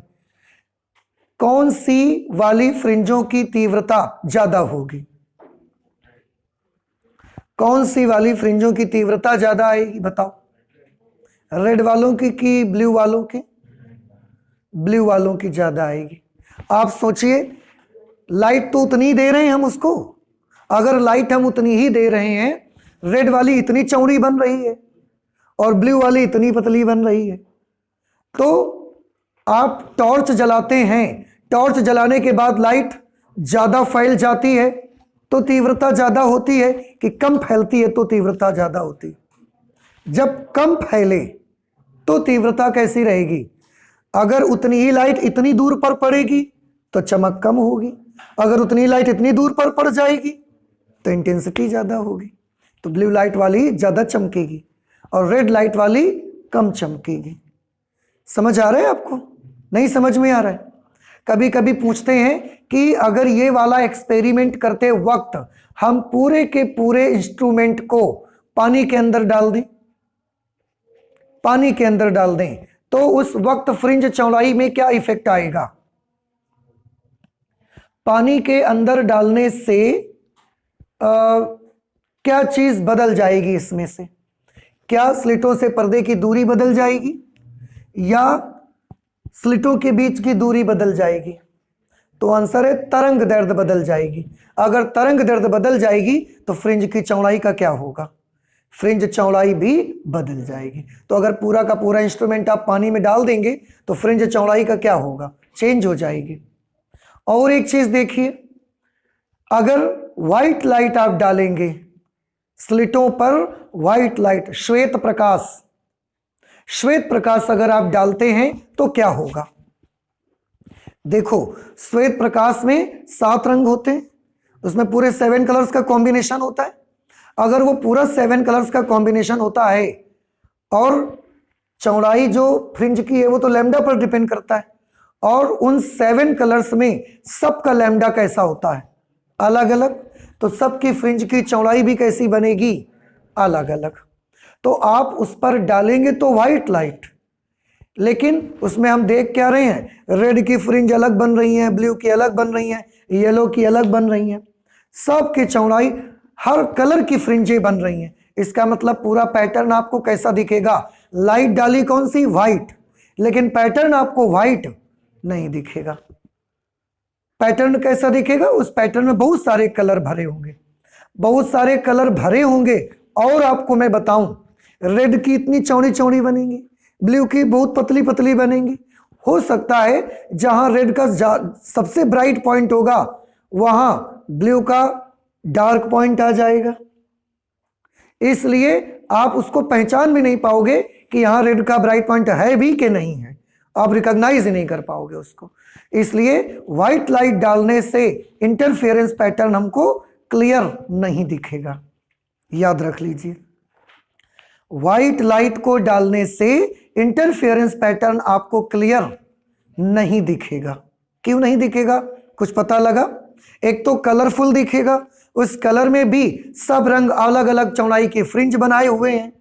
कौन सी वाली फ्रिंजों की तीव्रता ज्यादा होगी? कौन सी वाली फ्रिंजों की तीव्रता ज्यादा आएगी? बताओ। रेड वालों की कि ब्लू वालों की? ब्लू वालों की ज्यादा आएगी। आप सोचिए, लाइट तो उतनी दे रहे हैं हम उसको, अगर लाइट हम उतनी ही दे रहे हैं, रेड वाली इतनी चौड़ी बन रही है और ब्लू वाली इतनी पतली बन रही है, तो आप टॉर्च जलाते हैं, टॉर्च जलाने के बाद लाइट ज्यादा फैल जाती है तो तीव्रता ज्यादा होती है कि कम फैलती है तो तीव्रता ज्यादा होती है? जब कम फैले तो तीव्रता कैसी रहेगी? अगर उतनी ही लाइट इतनी दूर पर पड़ेगी तो चमक कम होगी, अगर उतनी लाइट इतनी दूर पर पड़ जाएगी तो इंटेंसिटी ज्यादा होगी। तो ब्लू लाइट वाली ज्यादा चमकेगी और रेड लाइट वाली कम चमकेगी। समझ आ रहा है आपको? नहीं समझ में आ रहा है? कभी कभी पूछते हैं कि अगर ये वाला एक्सपेरिमेंट करते वक्त हम पूरे के पूरे इंस्ट्रूमेंट को पानी के अंदर डाल दें, पानी के अंदर डाल दें, तो उस वक्त फ्रिंज चौड़ाई में क्या इफेक्ट आएगा? पानी के अंदर डालने से क्या चीज बदल जाएगी इसमें से? क्या स्लिटों से पर्दे की दूरी बदल जाएगी या स्लिटों के बीच की दूरी बदल जाएगी? तो आंसर है तरंग दैर्ध्य बदल जाएगी। अगर तरंग दैर्ध्य बदल जाएगी तो फ्रिंज की चौड़ाई का क्या होगा? फ्रिंज चौड़ाई भी बदल जाएगी। तो अगर पूरा का पूरा इंस्ट्रूमेंट आप पानी में डाल देंगे तो फ्रिंज चौड़ाई का क्या होगा? चेंज हो जाएगी। और एक चीज देखिए, अगर व्हाइट लाइट आप डालेंगे स्लिटों पर, व्हाइट लाइट, श्वेत प्रकाश, श्वेत प्रकाश अगर आप डालते हैं तो क्या होगा? देखो, श्वेत प्रकाश में 7 रंग होते हैं, उसमें पूरे 7 कलर्स का कॉम्बिनेशन होता है। अगर वो पूरा 7 कलर्स का कॉम्बिनेशन होता है और चौड़ाई जो फ्रिंज की है वो तो लैम्डा पर डिपेंड करता है, और उन 7 कलर्स में सबका लैम्डा कैसा होता है? अलग अलग। तो सबकी फ्रिंज की चौड़ाई भी कैसी बनेगी? अलग अलग। तो आप उस पर डालेंगे तो व्हाइट लाइट, लेकिन उसमें हम देख क्या रहे हैं? रेड की फ्रिंज अलग बन रही है, ब्लू की अलग बन रही है, येलो की अलग बन रही है, सबकी चौड़ाई, हर कलर की फ्रिंजें बन रही हैं। इसका मतलब पूरा पैटर्न आपको कैसा दिखेगा? लाइट डाली कौन सी? व्हाइट, लेकिन पैटर्न आपको व्हाइट नहीं दिखेगा। पैटर्न कैसा दिखेगा? उस पैटर्न में बहुत सारे कलर भरे होंगे, बहुत सारे कलर भरे होंगे। और आपको मैं बताऊं, रेड की इतनी चौड़ी चौड़ी बनेंगी, ब्लू की बहुत पतली पतली बनेंगी। हो सकता है जहां रेड का सबसे ब्राइट पॉइंट होगा वहां ब्लू का डार्क पॉइंट आ जाएगा, इसलिए आप उसको पहचान भी नहीं पाओगे कि यहां रेड का ब्राइट पॉइंट है भी कि नहीं है, आप रिकॉग्नाइज ही नहीं कर पाओगे उसको। इसलिए व्हाइट लाइट डालने से इंटरफेरेंस पैटर्न हमको क्लियर नहीं दिखेगा, याद रख लीजिए। व्हाइट लाइट को डालने से इंटरफेरेंस पैटर्न आपको क्लियर नहीं दिखेगा। क्यों नहीं दिखेगा? कुछ पता लगा? एक तो कलरफुल दिखेगा, उस कलर में भी सब रंग अलग अलग चौड़ाई के फ्रिंज बनाए हुए हैं,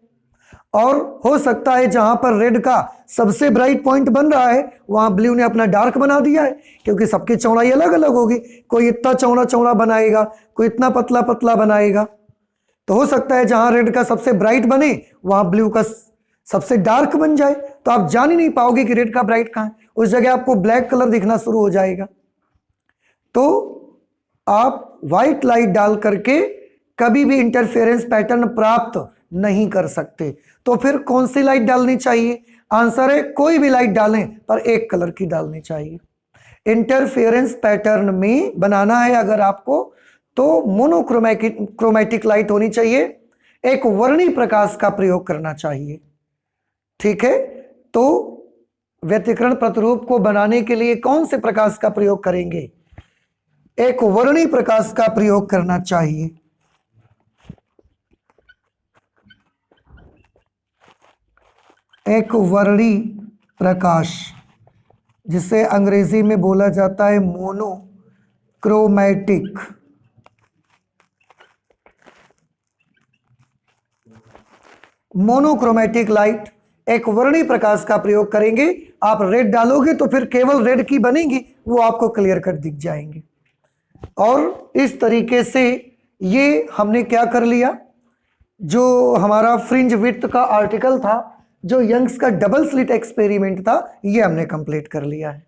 और हो सकता है जहां पर रेड का सबसे ब्राइट पॉइंट बन रहा है वहां ब्लू ने अपना डार्क बना दिया है, क्योंकि सबकी चौड़ाई अलग अलग होगी। कोई इतना चौड़ा चौड़ा बनाएगा, कोई इतना पतला पतला बनाएगा। तो हो सकता है जहां रेड का सबसे ब्राइट बने वहां ब्लू का सबसे डार्क बन जाए, तो आप जान ही नहीं पाओगे कि रेड का ब्राइट कहां है। उस जगह आपको ब्लैक कलर दिखना शुरू हो जाएगा। तो आप व्हाइट लाइट डाल करके कभी भी इंटरफेरेंस पैटर्न प्राप्त नहीं कर सकते। तो फिर कौन सी लाइट डालनी चाहिए? आंसर है कोई भी लाइट डालें, पर एक कलर की डालनी चाहिए। इंटरफेरेंस पैटर्न में बनाना है अगर आपको, तो मोनोक्रोमैटिक लाइट होनी चाहिए, एक वर्णी प्रकाश का प्रयोग करना चाहिए। ठीक है, तो व्यतिकरण प्रतिरूप को बनाने के लिए कौन से प्रकाश का प्रयोग करेंगे? एक वर्णी प्रकाश का प्रयोग करना चाहिए। एक वर्णी प्रकाश, जिसे अंग्रेजी में बोला जाता है मोनोक्रोमैटिक। मोनोक्रोमैटिक लाइट, एक वर्णी प्रकाश का प्रयोग करेंगे। आप रेड डालोगे तो फिर केवल रेड की बनेगी, वो आपको क्लियर कट दिख जाएंगे। और इस तरीके से ये हमने क्या कर लिया, जो हमारा फ्रिंज विड्थ का आर्टिकल था, जो यंग्स का डबल स्लिट एक्सपेरिमेंट था, ये हमने कंप्लीट कर लिया है।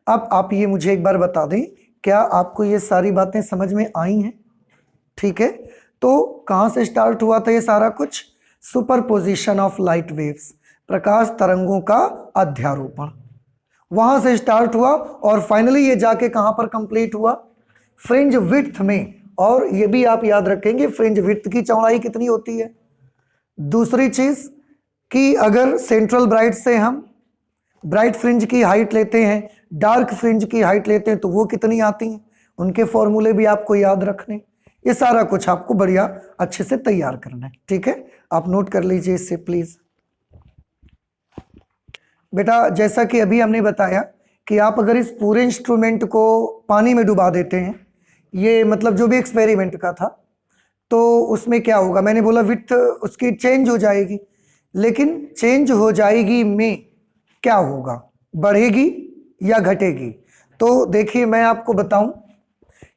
अब आप ये मुझे एक बार बता दें, क्या आपको ये सारी बातें समझ में आई हैं? ठीक है, तो कहां से स्टार्ट हुआ था ये सारा कुछ? सुपरपोजिशन ऑफ लाइट वेव्स, प्रकाश तरंगों का अध्यारोपण, वहां से स्टार्ट हुआ और फाइनली ये जाके कहां पर कंप्लीट हुआ? फ्रिंज विड्थ में। और ये भी आप याद रखेंगे फ्रिंज विड्थ की चौड़ाई कितनी होती है। दूसरी चीज कि अगर सेंट्रल ब्राइट से हम ब्राइट फ्रिंज की हाइट लेते हैं, डार्क फ्रिंज की हाइट लेते हैं, तो वो कितनी आती हैं, उनके फॉर्मूले भी आपको याद रखने। ये सारा कुछ आपको बढ़िया अच्छे से तैयार करना है। ठीक है, आप नोट कर लीजिए इससे प्लीज। बेटा जैसा कि अभी हमने बताया कि आप अगर इस पूरे इंस्ट्रूमेंट को पानी में डुबा देते हैं, ये मतलब जो भी एक्सपेरिमेंट का था, तो उसमें क्या होगा? मैंने बोला विड्थ उसकी चेंज हो जाएगी, लेकिन चेंज हो जाएगी में क्या होगा, बढ़ेगी या घटेगी? तो देखिए मैं आपको बताऊं,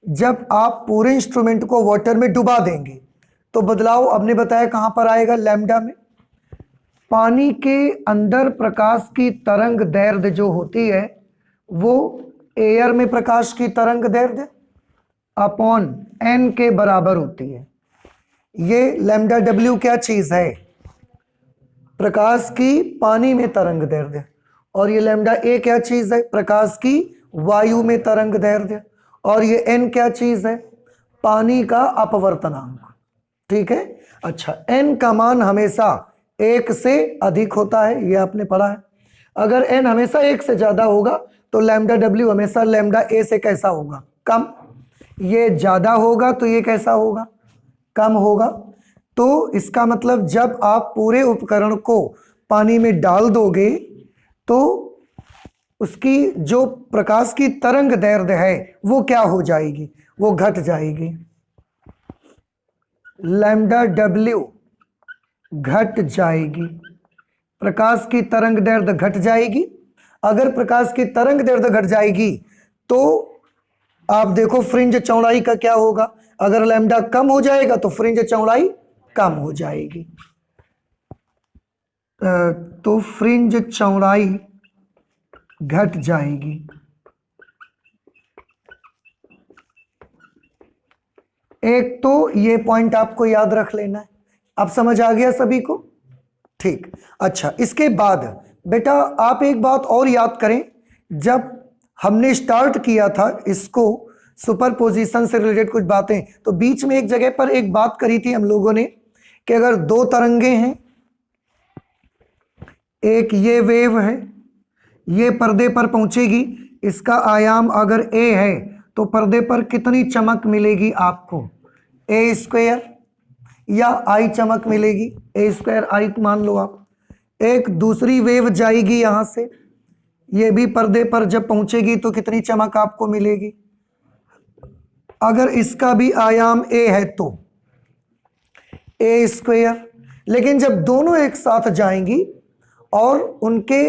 जब आप पूरे इंस्ट्रूमेंट को वाटर में डुबा देंगे तो बदलाव हमने बताया कहां पर आएगा? लैम्डा में। पानी के अंदर प्रकाश की तरंग दैर्ध्य जो होती है वो एयर में प्रकाश की तरंग दैर्ध्य अपॉन n के बराबर होती है। ये लैम्डा w क्या चीज है? प्रकाश की पानी में तरंग दैर्ध्य। और ये लैम्डा a क्या चीज है? प्रकाश की वायु में तरंग दैर्ध्य। और ये n क्या चीज है? पानी का अपवर्तनांक। ठीक है, अच्छा n का मान हमेशा 1 से अधिक होता है, ये आपने पढ़ा है। अगर n हमेशा 1 से ज्यादा होगा तो लैम्डा w हमेशा लैम्डा a से कैसा होगा? कम। ये ज्यादा होगा तो ये कैसा होगा? कम होगा। तो इसका मतलब जब आप पूरे उपकरण को पानी में डाल दोगे तो उसकी जो प्रकाश की तरंग दैर्ध्य है वो क्या हो जाएगी? वो घट जाएगी। लैम्डा w घट जाएगी, प्रकाश की तरंग दैर्ध्य घट जाएगी। अगर प्रकाश की तरंग दैर्ध्य घट जाएगी तो आप देखो फ्रिंज चौड़ाई का क्या होगा? अगर लैम्डा कम हो जाएगा तो फ्रिंज चौड़ाई कम हो जाएगी। तो फ्रिंज चौड़ाई घट जाएगी। एक तो ये पॉइंट आपको याद रख लेना है। अब समझ आ गया सभी को? ठीक। अच्छा, इसके बाद बेटा आप एक बात और याद करें, जब हमने स्टार्ट किया था इसको सुपरपोजिशन से रिलेटेड कुछ बातें, तो बीच में एक जगह पर एक बात करी थी हम लोगों ने कि अगर दो तरंगे हैं, एक ये वेव है, ये पर्दे पर पहुंचेगी, इसका आयाम अगर a है तो पर्दे पर कितनी चमक मिलेगी आपको? a स्क्वायर या I चमक मिलेगी? a स्क्वायर I मान लो आप। एक दूसरी वेव जाएगी यहां से, ये भी पर्दे पर जब पहुंचेगी तो कितनी चमक आपको मिलेगी? अगर इसका भी आयाम a है तो a स्क्वायर, लेकिन जब दोनों एक साथ जाएंगी और उनके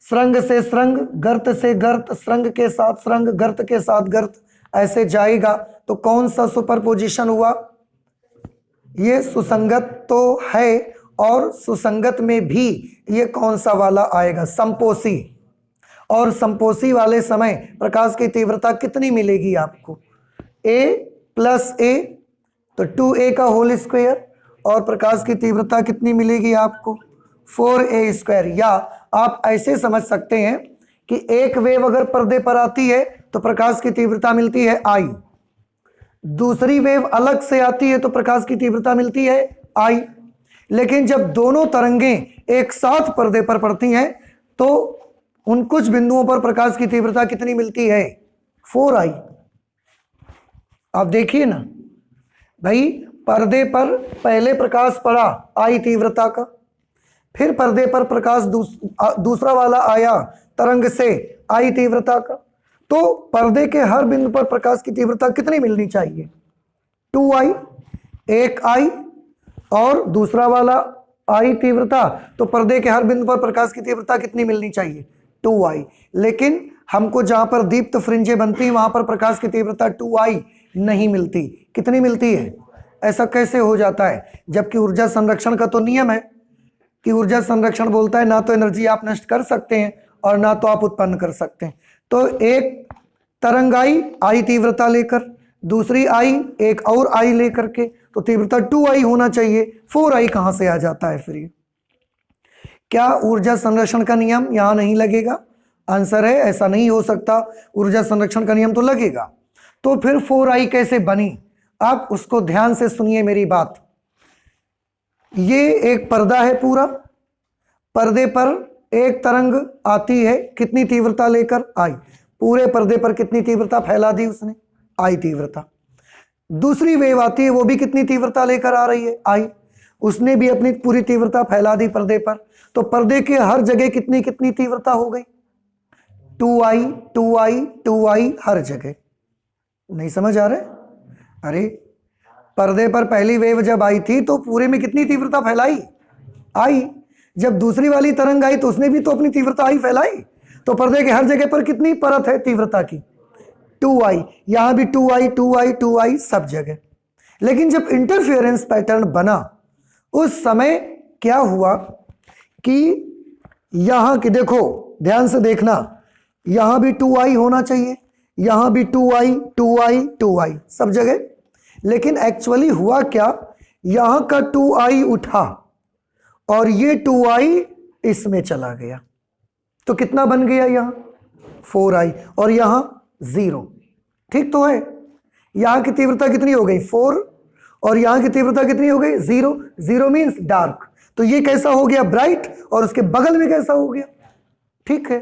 स्रंग से स्रंग, गर्त से गर्त, स्रंग के साथ स्रंग, गर्त के साथ गर्त, ऐसे जाएगा तो कौन सा सुपरपोजिशन हुआ? ये सुसंगत तो है, और सुसंगत में भी ये कौन सा वाला आएगा? संपोषी। और संपोषी वाले समय प्रकाश की तीव्रता कितनी मिलेगी आपको? a प्लस ए, तो 2a का होल स्क्वायर, और प्रकाश की तीव्रता कितनी मिलेगी आपको? 4a square. या आप ऐसे समझ सकते हैं कि एक वेव अगर पर्दे पर आती है तो प्रकाश की तीव्रता मिलती है I, दूसरी वेव अलग से आती है तो प्रकाश की तीव्रता मिलती है I, लेकिन जब दोनों तरंगें एक साथ पर्दे पर पड़ती हैं तो उन कुछ बिंदुओं पर प्रकाश की तीव्रता कितनी मिलती है? 4I। आप देखिए ना भाई, पर्दे पर पहले प्रकाश पड़ा I तीव्रता का, फिर पर्दे पर प्रकाश दूसरा वाला आया तरंग से I तीव्रता का, तो पर्दे के हर बिंदु पर प्रकाश की तीव्रता कितनी मिलनी चाहिए? 2I। एक I और दूसरा वाला I तीव्रता, तो पर्दे के हर बिंदु पर प्रकाश की तीव्रता कितनी मिलनी चाहिए? 2I। लेकिन हमको जहां पर दीप्त फ्रिंजें बनती हैं वहां पर प्रकाश की तीव्रता 2I नहीं मिलती। कितनी मिलती है? ऐसा कैसे हो जाता है? जबकि ऊर्जा संरक्षण का तो नियम है कि ऊर्जा संरक्षण बोलता है ना तो एनर्जी आप नष्ट कर सकते हैं और ना तो आप उत्पन्न कर सकते हैं। तो एक तरंग आई तीव्रता लेकर, दूसरी आई एक और आई लेकर के, तो तीव्रता 2I होना चाहिए, 4I कहां से आ जाता है फिर ये? क्या ऊर्जा संरक्षण का नियम यहां नहीं लगेगा? आंसर है ऐसा नहीं हो सकता, ऊर्जा संरक्षण का नियम तो लगेगा। तो फिर 4I कैसे बनी? आप उसको ध्यान से सुनिए मेरी बात। ये एक पर्दा है पूरा, पर्दे पर एक तरंग आती है, कितनी तीव्रता लेकर? I। पूरे पर्दे पर कितनी तीव्रता फैला दी उसने? I तीव्रता। दूसरी वेव आती है, वो भी कितनी तीव्रता लेकर आ रही है? I। उसने भी अपनी पूरी तीव्रता फैला दी पर्दे पर, तो पर्दे के हर जगह कितनी कितनी तीव्रता हो गई? 2I 2I 2I हर जगह। नहीं समझ आ रहा है? अरे पर्दे पर पहली वेव जब आई थी तो पूरे में कितनी तीव्रता फैलाई? I। जब दूसरी वाली तरंग आई तो उसने भी तो अपनी तीव्रता I फैलाई, तो पर्दे के हर जगह पर कितनी परत है तीव्रता की? 2I। यहां भी 2I 2I 2I सब जगह। लेकिन जब इंटरफेरेंस पैटर्न बना उस समय क्या हुआ कि यहां की, देखो ध्यान से देखना, यहां भी 2I होना चाहिए, यहां भी 2I 2I 2I सब जगह। लेकिन एक्चुअली हुआ क्या, यहां का 2I उठा और ये 2I इसमें चला गया, तो कितना बन गया? यहां 4I और यहां 0। ठीक तो है? यहां की तीव्रता कितनी हो गई? 4, और यहां की तीव्रता कितनी हो गई? 0। 0 मीन्स डार्क, तो ये कैसा हो गया? ब्राइट। और उसके बगल में कैसा हो गया? ठीक है।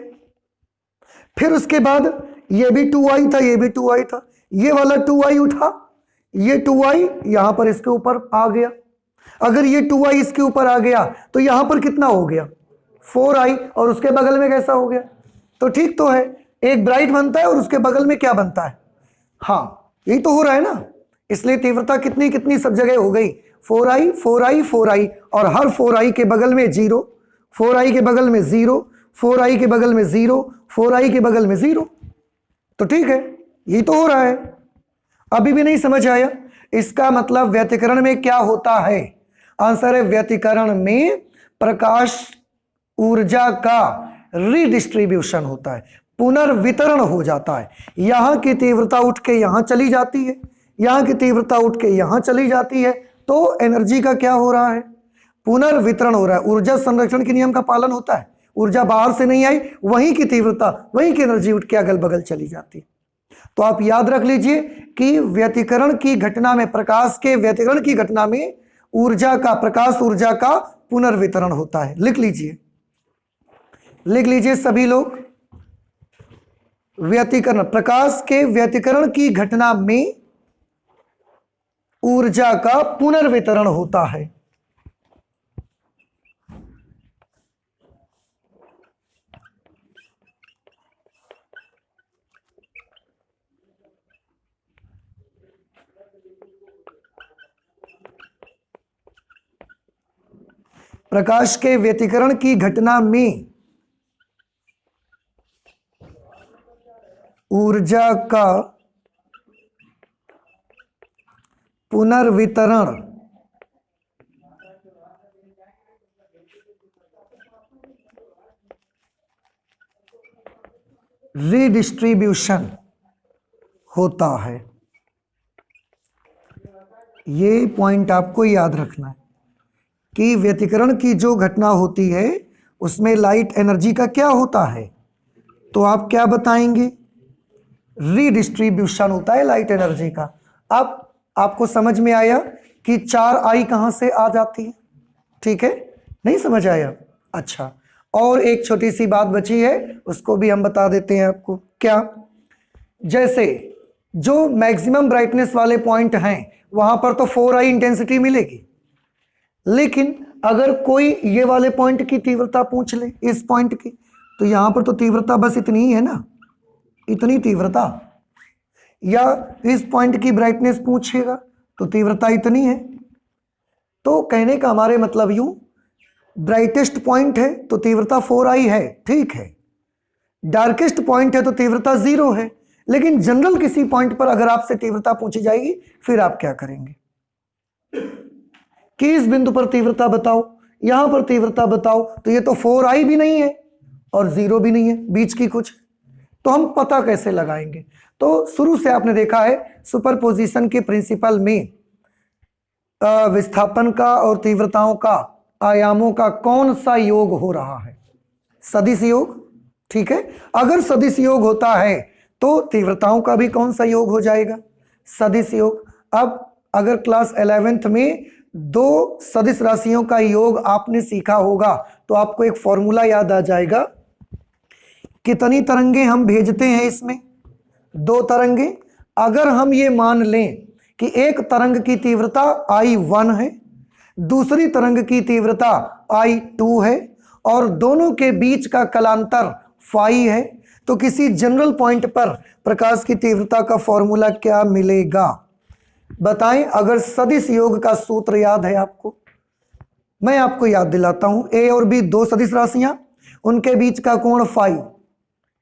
फिर उसके बाद ये भी 2I था, ये भी 2I था, ये वाला 2I उठा, ये 2I यहां पर इसके ऊपर आ गया। अगर ये 2I इसके ऊपर आ गया तो यहां पर कितना हो गया? 4I, और उसके बगल में कैसा हो गया? तो ठीक तो है, एक ब्राइट बनता है और उसके बगल में क्या बनता है? हाँ, यही तो हो रहा है ना। इसलिए तीव्रता कितनी कितनी सब जगह हो गई? 4I 4I 4I, और हर 4I के बगल में 0, 4I के बगल में 0, 4I के बगल में 0, 4I के बगल में 0। तो ठीक है, यही तो हो रहा है। अभी भी नहीं समझ आया? इसका मतलब व्यतिकरण में क्या होता है? आंसर है व्यतिकरण में प्रकाश ऊर्जा का रीडिस्ट्रीब्यूशन होता है, पुनर्वितरण हो जाता है। यहां की तीव्रता उठ के यहां चली जाती है, यहां की तीव्रता उठ के यहां चली जाती है, तो एनर्जी का क्या हो रहा है? पुनर्वितरण हो रहा है। ऊर्जा संरक्षण के नियम का पालन होता है। ऊर्जा बाहर से नहीं आई, वहीं की तीव्रता, वहीं की एनर्जी उठ के अगल बगल चली जाती है। तो आप याद रख लीजिए कि व्यतिकरण की घटना में, प्रकाश के व्यतिकरण की घटना में ऊर्जा का, प्रकाश ऊर्जा का पुनर्वितरण होता है। लिख लीजिए, लिख लीजिए सभी लोग। व्यतिकरण, प्रकाश के व्यतिकरण की घटना में ऊर्जा का पुनर्वितरण होता है। प्रकाश के व्यतिकरण की घटना में ऊर्जा का पुनर्वितरण रीडिस्ट्रीब्यूशन होता है। ये पॉइंट आपको याद रखना है कि व्यतिकरण की जो घटना होती है उसमें लाइट एनर्जी का क्या होता है, तो आप क्या बताएंगे? रीडिस्ट्रीब्यूशन होता है लाइट एनर्जी का। अब आपको समझ में आया कि 4I कहां से आ जाती है? ठीक है, नहीं समझ आया? अच्छा, और एक छोटी सी बात बची है, उसको भी हम बता देते हैं आपको। क्या? जैसे जो मैक्सिमम ब्राइटनेस वाले पॉइंट हैं वहां पर तो 4I इंटेंसिटी मिलेगी, लेकिन अगर कोई ये वाले पॉइंट की तीव्रता पूछ ले, इस पॉइंट की, तो यहां पर तो तीव्रता बस इतनी ही है ना, इतनी तीव्रता। या इस पॉइंट की ब्राइटनेस पूछेगा तो तीव्रता इतनी है। तो कहने का हमारे मतलब यूं, ब्राइटेस्ट पॉइंट है तो तीव्रता 4I है, ठीक है। डार्केस्ट पॉइंट है तो तीव्रता 0 है। लेकिन जनरल किसी पॉइंट पर अगर आपसे तीव्रता पूछी जाएगी, फिर आप क्या करेंगे कि इस बिंदु पर तीव्रता बताओ, यहां पर तीव्रता बताओ, तो ये तो 4I भी नहीं है और 0 भी नहीं है, बीच की कुछ, तो हम पता कैसे लगाएंगे? तो शुरू से आपने देखा है सुपरपोजिशन के प्रिंसिपल में विस्थापन का और तीव्रताओं का, आयामों का कौन सा योग हो रहा है? सदिश योग, ठीक है। अगर सदिश योग होता है तो तीव्रताओं का भी कौन सा योग हो जाएगा? सदिश योग। अब अगर क्लास 11th में 2 सदिश राशियों का योग आपने सीखा होगा तो आपको एक फॉर्मूला याद आ जाएगा। कितनी तरंगे हम भेजते हैं इसमें? 2 तरंगे। अगर हम ये मान लें कि एक तरंग की तीव्रता I1 है, दूसरी तरंग की तीव्रता I2 है और दोनों के बीच का कलांतर फाई है, तो किसी जनरल पॉइंट पर प्रकाश की तीव्रता का फॉर्मूला क्या मिलेगा? बताएं। अगर सदिश योग का सूत्र याद है आपको, मैं आपको याद दिलाता हूं। ए और बी 2 सदिश राशियां, उनके बीच का कोण फाई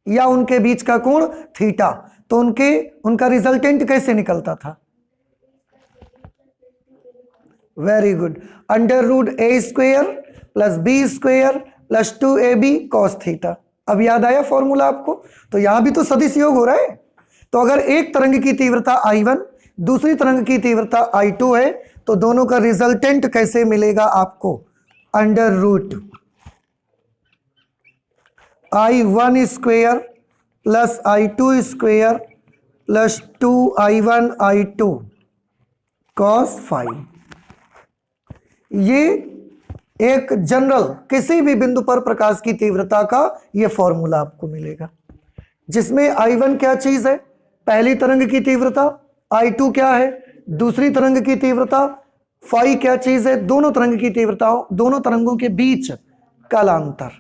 या उनके बीच का कोण थीटा, तो उनका रिजल्टेंट कैसे निकलता था? Very good, √a² + b² + 2ab cos theta. अब याद आया फॉर्मूला आपको? तो यहां भी तो सदिश योग हो रहा है। तो अगर एक तरंग की तीव्रता I1, दूसरी तरंग की तीव्रता I2 है, तो दोनों का रिजल्टेंट कैसे मिलेगा आपको? √I1² + I2² + 2I1I2 cos phi. ये एक जनरल किसी भी बिंदु पर प्रकाश की तीव्रता का ये फॉर्मूला आपको मिलेगा, जिसमें I1 क्या चीज है? पहली तरंग की तीव्रता। I2 क्या है? दूसरी तरंग की तीव्रता। फाई क्या चीज है? दोनों तरंग की तीव्रताओं, दोनों तरंगों के बीच कालांतर।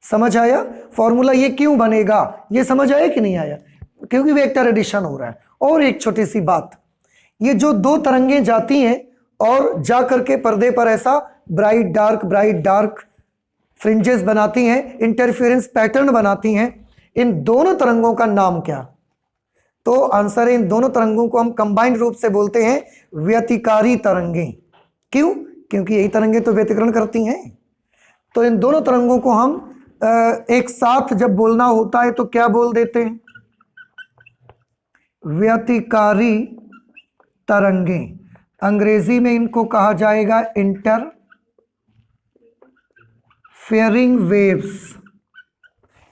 समझ आया फॉर्मूला? ये क्यों बनेगा, ये समझ आया कि नहीं आया? क्योंकि वेक्टर एडिशन हो रहा है। और एक छोटी सी बात, ये जो 2 तरंगें जाती हैं और जा करके पर्दे पर ऐसा ब्राइट डार्क फ्रिंजेस बनाती हैं, इंटरफेरेंस पैटर्न बनाती हैं, इन दोनों तरंगों का नाम क्या? तो आंसर है, इन दोनों तरंगों को हम कंबाइंड रूप से बोलते हैं व्यतिकारी तरंगें। क्यों? क्योंकि यही तरंगें तो व्यतिकरण करती हैं। तो इन दोनों तरंगों को हम एक साथ जब बोलना होता है तो क्या बोल देते हैं? व्यतिकारी तरंगें। अंग्रेजी में इनको कहा जाएगा इंटरफेयरिंग वेव्स।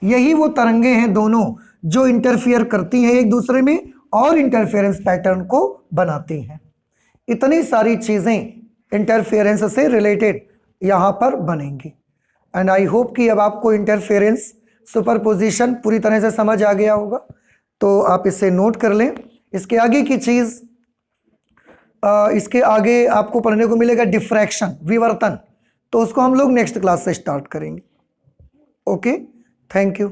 यही वो तरंगें हैं दोनों जो इंटरफियर करती हैं एक दूसरे में और इंटरफेरेंस पैटर्न को बनाती हैं। इतनी सारी चीजें इंटरफेरेंस से रिलेटेड यहां पर बनेंगी। एंड आई होप कि अब आपको इंटरफेरेंस, सुपरपोजिशन पूरी तरह से समझ आ गया होगा। तो आप इसे नोट कर लें। इसके आगे की चीज, इसके आगे आपको पढ़ने को मिलेगा डिफ्रैक्शन, विवर्तन, तो उसको हम लोग नेक्स्ट क्लास से स्टार्ट करेंगे। Okay, thank you.